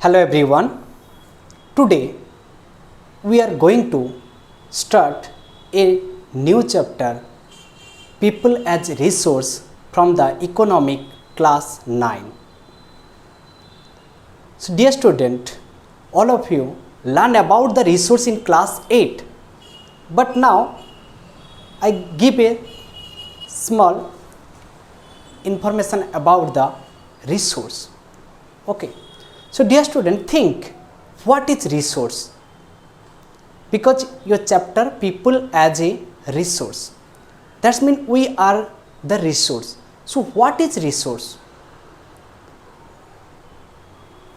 Hello everyone. Today we are going to start a new chapter, People as Resource, from the Economic Class 9. So dear student, all of you learn about the resource in class 8, but now I give a small information about the resource. Okay. So dear student, think what is resource? Because your chapter people as a resource, that means we are the resource. So what is resource?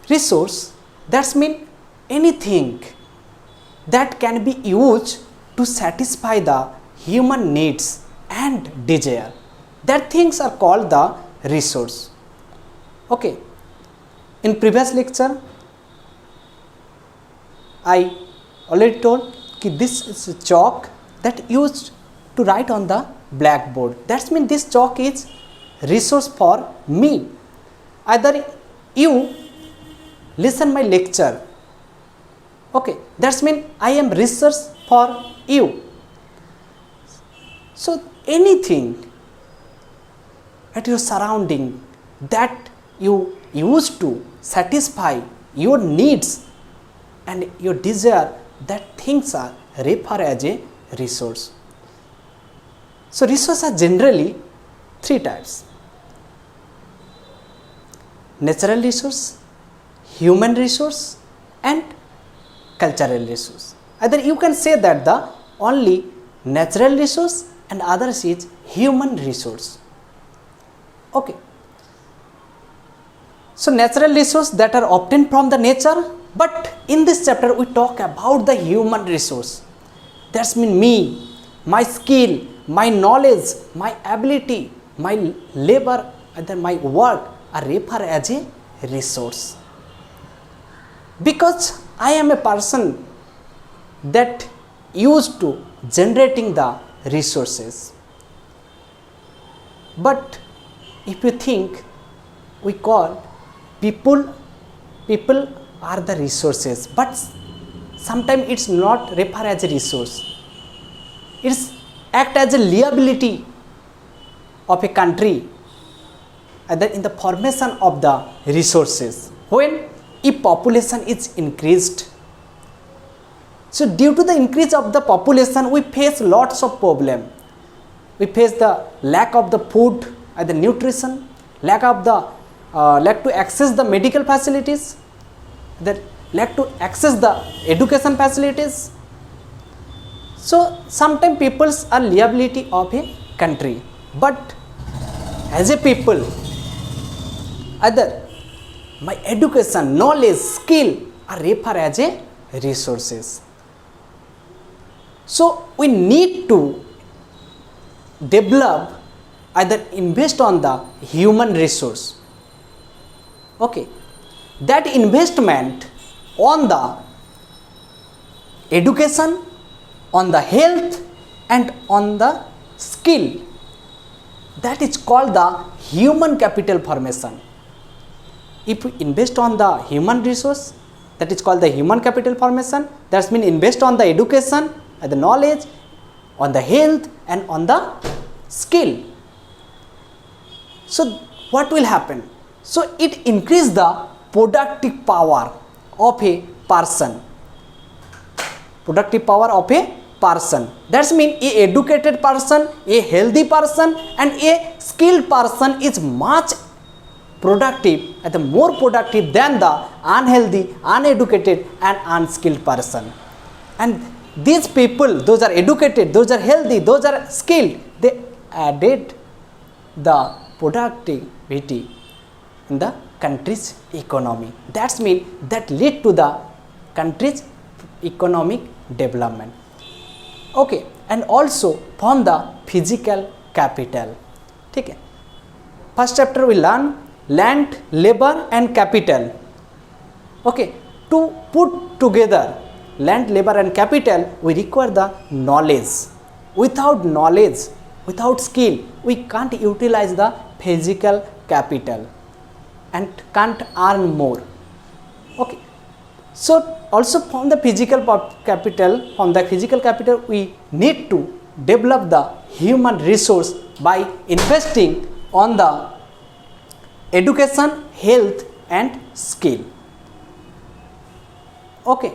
Resource, that means anything that can be used to satisfy the human needs and desire. That things are called the resource. Okay. In previous lecture, I already told that this is a chalk that used to write on the blackboard. That means this chalk is resource for me. Either you listen my lecture, okay, that means I am resource for you. So anything at your surrounding that you use to satisfy your needs and your desire, that things are referred as a resource. So resources are generally three types: natural resource, human resource, and cultural resource. Either you can say that the only natural resource and others is human resource. Okay. So natural resource that are obtained from the nature, but in this chapter we talk about the human resource. That's mean me, my skill, my knowledge, my ability, my labor, and my work are referred as a resource. Because I am a person that used to generating the resources. But if you think, we call people are the resources, but sometimes it's not referred as a resource. It's act as a liability of a country, either in the formation of the resources. When if population is increased, so due to the increase of the population, we face lots of problem. We face the lack of the food and the nutrition, lack to access the medical facilities, that lack to access the education facilities. So sometimes peoples are liability of a country, but as a people, either my education, knowledge, skill are referred as a resources. So we need to develop, either invest on the human resource. Okay, that investment on the education, on the health, and on the skill, that is called the human capital formation. If we invest on the human resource, that is called the human capital formation. That means invest on the education, and the knowledge, on the health, and on the skill. So what will happen? So it increase the productive power of a person. Productive power of a person. That means a educated person, a healthy person, and a skilled person is much productive and more productive than the unhealthy, uneducated, and unskilled person. And these people, those are educated, those are healthy, those are skilled, they added the productivity in the country's economy. That means that lead to the country's economic development. Okay, and also from the physical capital. Okay. First chapter we learn land, labor, and capital. Okay, to put together land, labor, and capital, we require the knowledge. Without knowledge, without skill, we can't utilize the physical capital and can't earn more. Okay, so also from the physical capital we need to develop the human resource by investing on the education, health and skill. Okay,